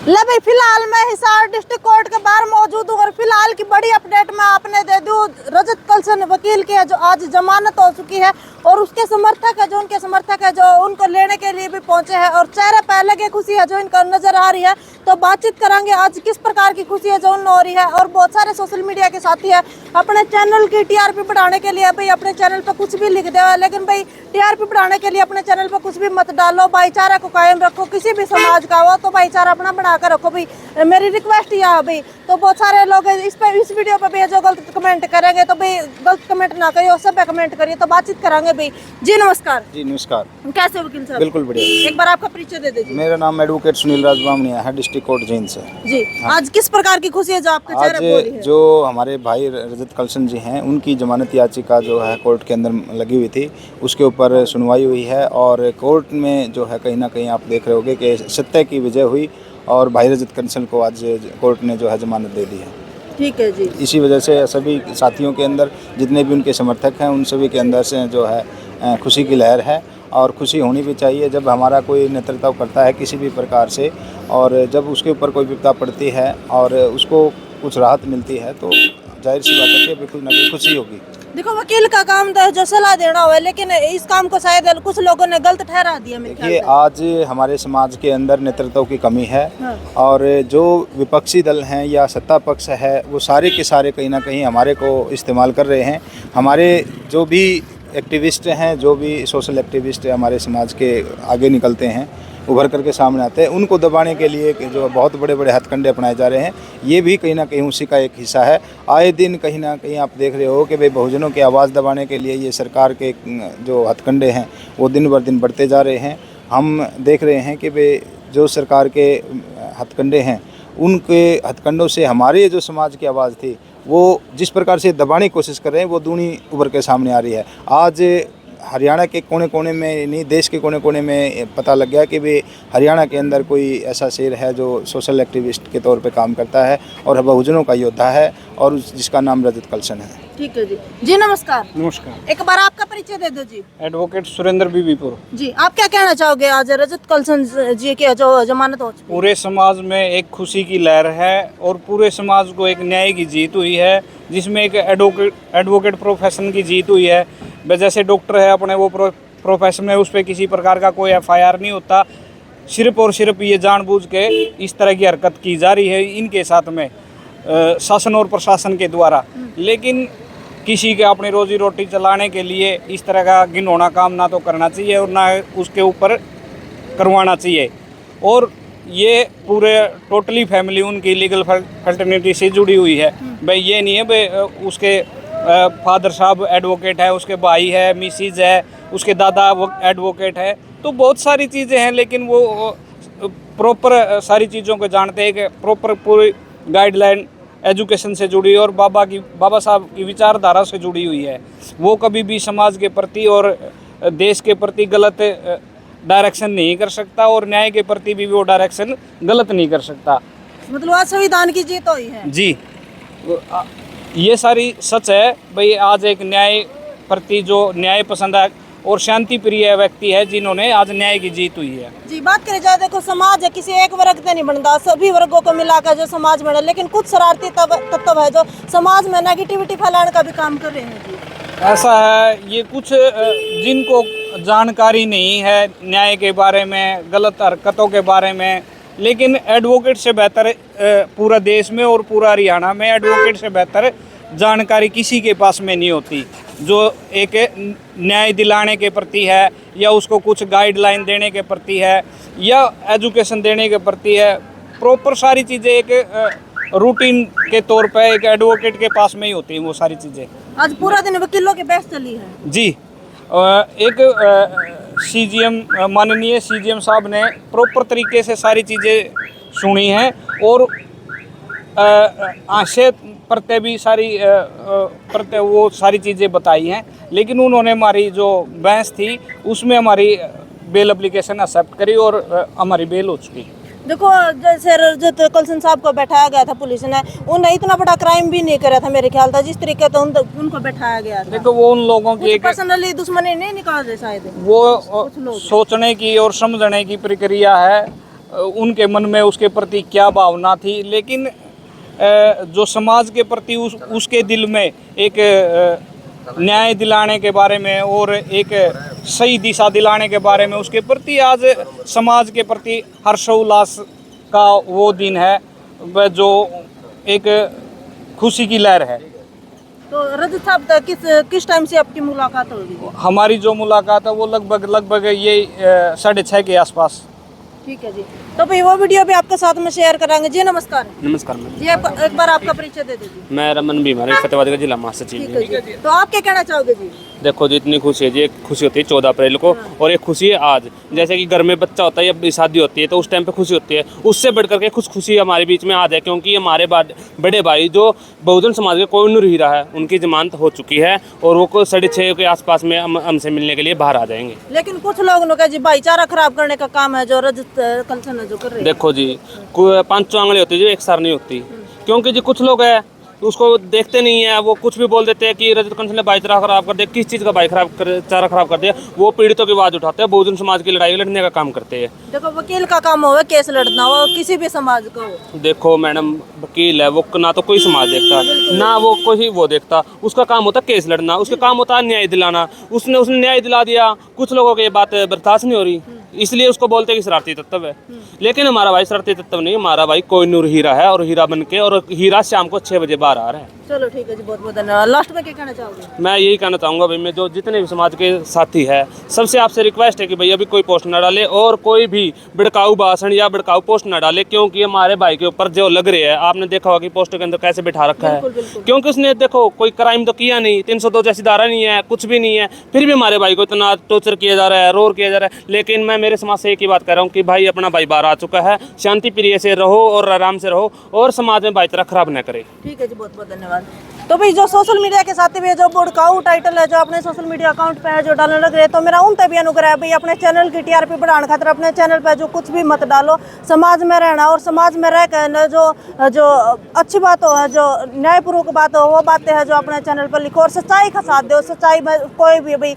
ले भाई, फिलहाल मैं हिसार डिस्ट्रिक्ट कोर्ट के बाहर मौजूद हूँ और फिलहाल की बड़ी अपडेट मैं आपने दे दूँ। रजत कलसन वकील की है जो आज जमानत हो चुकी है और उसके समर्थक है, जो उनके समर्थक है, जो उनको लेने के लिए भी पहुंचे हैं और चेहरे पे अलग ही खुशी है जो इनका नजर आ रही है। तो बातचीत करेंगे आज किस प्रकार की खुशी है जो उन हो रही है। और बहुत सारे सोशल मीडिया के साथी है अपने चैनल की टीआरपी बढ़ाने के लिए भाई अपने चैनल पर कुछ भी लिख दे, लेकिन भाई टीआरपी बढ़ाने के लिए अपने चैनल पर कुछ भी मत डालो, भाईचारा को कायम रखो। किसी भी समाज का हो तो भाईचारा अपना बना कर रखो भाई, मेरी रिक्वेस्ट यह है भाई। तो बहुत सारे लोग इस वीडियो पे भी जो गलत कमेंट करेंगे तो भाई गलत कमेंट ना करिए, सब पे कमेंट करिए। तो बातचीत करांगे भाई। जी नमस्कार। जी नमस्कार। कैसे वकील साहब? बिल्कुल बढ़िया। एक बार आपका परिचय दे दीजिए। मेरा नाम एडवोकेट सुनील राजबामनिया है, डिस्ट्रिक्ट कोर्ट जींद से। जी हाँ। आज किस प्रकार की खुशी है जो आपके चेहरे पे हो रही है? जो हमारे भाई रजत कलसन जी हैं, उनकी जमानत याचिका जो है कोर्ट के अंदर लगी हुई थी, उसके ऊपर सुनवाई हुई है और कोर्ट में जो है कहीं ना कहीं आप देख रहे होंगे कि सत्य की विजय हुई और भाई रजत कलसन को आज कोर्ट ने जो है जमानत दे दी है। ठीक है जी। इसी वजह से सभी साथियों के अंदर, जितने भी उनके समर्थक हैं, उन सभी के अंदर से जो है खुशी की लहर है और खुशी होनी भी चाहिए। जब हमारा कोई नेतृत्व करता है किसी भी प्रकार से और जब उसके ऊपर कोई विपदा पड़ती है और उसको कुछ राहत मिलती है तो जाहिर सी बात है कि बिल्कुल ना कोई खुशी होगी। देखो, वकील का काम तो है जो सलाह देना हो, लेकिन इस काम को शायद कुछ लोगों ने गलत ठहरा दिया। देखिए, आज हमारे समाज के अंदर नेतृत्व की कमी है। हाँ। और जो विपक्षी दल हैं या सत्ता पक्ष है वो सारे के सारे कहीं ना कहीं हमारे को इस्तेमाल कर रहे हैं। हमारे जो भी एक्टिविस्ट हैं, जो भी सोशल एक्टिविस्ट हमारे समाज के आगे निकलते हैं, उभर करके सामने आते हैं, उनको दबाने के लिए जो बहुत बड़े बड़े हथकंडे अपनाए जा रहे हैं, ये भी कहीं ना कहीं उसी का एक हिस्सा है। आए दिन कहीं ना कहीं आप देख रहे हो कि भाई बहुजनों की आवाज़ दबाने के लिए ये सरकार के जो हथकंडे हैं वो दिन बर दिन बढ़ते जा रहे हैं। हम देख रहे हैं कि भाई जो सरकार के हथकंडे हैं, उनके हथकंडों से हमारे जो समाज की आवाज़ थी वो जिस प्रकार से दबाने की कोशिश कर रहे हैं वो दूनी उभर के सामने आ रही है। आज हरियाणा के कोने कोने में नहीं, देश के कोने कोने में पता लग गया कि भाई हरियाणा के अंदर कोई ऐसा शेर है जो सोशल एक्टिविस्ट के तौर पे काम करता है और बहुजनों का योद्धा है और जिसका नाम रजत कलसन है। ठीक है जी। जी नमस्कार। नमस्कार। एक बार आपका परिचय दे दो जी। एडवोकेट सुरेंद्र बीबीपुर। जी, आप क्या कहना चाहोगे आज रजत कलसन जी की जो जमानत हो चुकी? पूरे समाज में एक खुशी की लहर है और पूरे समाज को एक न्याय की जीत हुई है, जिसमें एक एडवोकेट प्रोफेशन की जीत हुई है। जैसे डॉक्टर है अपने, वो प्रोफेशन में उस पर किसी प्रकार का कोई एफआईआर नहीं होता, सिर्फ और सिर्फ ये जानबूझ के इस तरह की हरकत की जा रही है इनके साथ में शासन और प्रशासन के द्वारा। लेकिन किसी के अपनी रोजी रोटी चलाने के लिए इस तरह का घिनौना काम ना तो करना चाहिए और ना उसके ऊपर करवाना चाहिए। और ये पूरे टोटली फैमिली उनकी लीगल फर्टर्निटी से जुड़ी हुई है। भाई ये नहीं है भाई उसके फादर साहब एडवोकेट है, उसके भाई है, मिसिज है, उसके दादा एडवोकेट है, तो बहुत सारी चीज़ें हैं। लेकिन वो प्रॉपर सारी चीज़ों को जानते हैं कि प्रॉपर पूरी गाइडलाइन एजुकेशन से जुड़ी और बाबा साहब की विचारधारा से जुड़ी हुई है। वो कभी भी समाज के प्रति और देश के प्रति गलत डायरेक्शन नहीं कर सकता और न्याय के प्रति भी वो डायरेक्शन गलत नहीं कर सकता। मतलब आज संविधान की जीत हुई है। जी, ये सारी सच है भाई। आज एक न्याय प्रति जो न्याय पसंद है और शांति प्रिय व्यक्ति है जिन्होंने आज न्याय की जीत हुई है। जी, बात करें जाए, देखो समाज है किसी एक वर्ग से नहीं बनता, सभी वर्गों को मिलाकर जो समाज बना, लेकिन कुछ शरारती तत्व है जो समाज में नेगेटिविटी फैलाने का भी काम कर रहे हैं। जी, ऐसा है, ये कुछ जिनको जानकारी नहीं है न्याय के बारे में, गलत हरकतों के बारे में, लेकिन एडवोकेट से बेहतर पूरा देश में और पूरा हरियाणा में एडवोकेट से बेहतर जानकारी किसी के पास में नहीं होती, जो एक न्याय दिलाने के प्रति है या उसको कुछ गाइडलाइन देने के प्रति है या एजुकेशन देने के प्रति है। प्रॉपर सारी चीज़ें एक रूटीन के तौर पे एक एडवोकेट के पास में ही होती हैं वो सारी चीज़ें। आज पूरा दिन वकीलों की बहस चली है। जी, एक सीजीएम माननीय सीजीएम साहब ने प्रॉपर तरीके से सारी चीज़ें सुनी हैं और आशय प्रत्यय भी सारी प्रत्यय वो सारी चीज़ें बताई हैं। लेकिन उन्होंने हमारी जो बहस थी उसमें हमारी बेल एप्लीकेशन एक्सेप्ट करी और हमारी बेल हो चुकी। देखो, जैसे रजत कलसन साहब को बैठाया गया था पुलिस ने, उन्हें इतना बड़ा क्राइम भी नहीं करा था मेरे ख्याल था, जिस तरीके से उनको बैठाया गया था। देखो, वो उन लोगों की एक पर्सनली दुश्मनी नहीं निकाल रहे शायद, वो सोचने की और समझने की प्रक्रिया है। उनके मन में उसके प्रति क्या भावना थी, लेकिन जो समाज के प्रति उसके दिल में एक न्याय दिलाने के बारे में और एक सही दिशा दिलाने के बारे में उसके प्रति आज समाज के प्रति हर्षोल्लास का वो दिन है, वह जो एक खुशी की लहर है। तो रजत साहब किस टाइम से आपकी मुलाकात होगी? हमारी जो मुलाकात है वो लगभग ये 6:30 के आसपास। ठीक है जी, तो भाई वो वीडियो भी आपके साथ में शेयर कराएंगे जी। नमस्कार। नमस्कार मैम, जी एक बार आपका परिचय दे दीजिए। मैं रमन बीमार फतेहाबाद का जिला महासचिव ठीक हूँ। है जी, तो आप क्या कहना चाहोगे जी? देखो जी, इतनी खुशी है जी, एक खुशी होती है 14 अप्रैल को और एक खुशी है आज। जैसे कि घर में बच्चा होता है या शादी होती है तो उस टाइम पे खुशी होती है, उससे बढ़ करके कुछ खुशी हमारे बीच में आज है, क्योंकि हमारे बड़े भाई जो बहुजन समाज के कोहिनूर हीरा है उनकी जमानत हो चुकी है और वो 6:30 के आसपास में हमसे मिलने के लिए बाहर आ जाएंगे। लेकिन कुछ लोग का जी भाईचारा खराब करने का काम है जो रजत कलसन है जो कर रहे हैं। देखो जी, 5 आंगली होती है जो एक सार नहीं होती, क्योंकि जी कुछ लोग है उसको देखते नहीं है, वो कुछ भी बोल देते हैं कि रजत कंसल ने भाईचारा खराब कर दिया। किस चीज़ का भाईचारा खराब कर दिया? वो पीड़ितों की आवाज़ उठाते हैं, बहुजन समाज की लड़ाई लड़ने का काम करते हैं। देखो वकील का काम हो, केस लड़ना हो, किसी भी समाज का हो। देखो मैडम, वकील है वो ना तो कोई समाज देखता ना वो कोई वो देखता, उसका काम होता केस लड़ना, उसका काम होता न्याय दिलाना। उसने न्याय दिला दिया, कुछ लोगों की ये बात बर्दाश्त नहीं हो रही, इसलिए उसको बोलते हैं कि शरारती तत्व है। लेकिन हमारा भाई शरारती तत्व नहीं, हमारा भाई कोहिनूर हीरा है और हीरा बन के, और हीरा शाम को 6 बजे बाहर आ रहा है। चलो ठीक है जी, बहुत बहुत धन्यवाद। लास्ट में क्या कहना चाहोगे? मैं यही कहना चाहूँगा भाई, मैं जो जितने भी समाज के साथी है सबसे आपसे रिक्वेस्ट है कि भाई अभी कोई पोस्ट ना डाले और कोई भी भड़काऊ भाषण या भड़काऊ पोस्ट ना डाले, क्योंकि हमारे भाई के ऊपर जो लग रहे हैं, आपने देखा होगा कि पोस्टर के अंदर कैसे बिठा रखा है। क्योंकि उसने देखो कोई क्राइम तो किया नहीं, 302 जैसी धारा नहीं है, कुछ भी नहीं है, फिर भी हमारे भाई को इतना टॉर्चर किया जा रहा है, रोर किया जा रहा है। लेकिन मैं मेरे समाज से एक ही बात कह रहा हूँ कि भाई अपना भाई बाहर आ चुका है, शांति प्रिय से रहो और आराम से रहो और समाज में भाईचारा खराब न करे। ठीक है जी, बहुत बहुत धन्यवाद। तो भाई जो सोशल मीडिया के साथ भी जो भड़काऊ टाइटल है जो अपने सोशल मीडिया अकाउंट पे है जो डालने लग रहे हैं, तो मेरा उन तभी अनुग्रह है भाई अपने चैनल की टीआरपी बढ़ाने खातिर अपने चैनल पे जो कुछ भी मत डालो, समाज में रहना और समाज में रह कर जो अच्छी बात हो है, जो न्यायपूर्वक बात हो, वो बातें हैं जो अपने चैनल पर लिखो और सच्चाई का साथ दो। सच्चाई में कोई भी भाई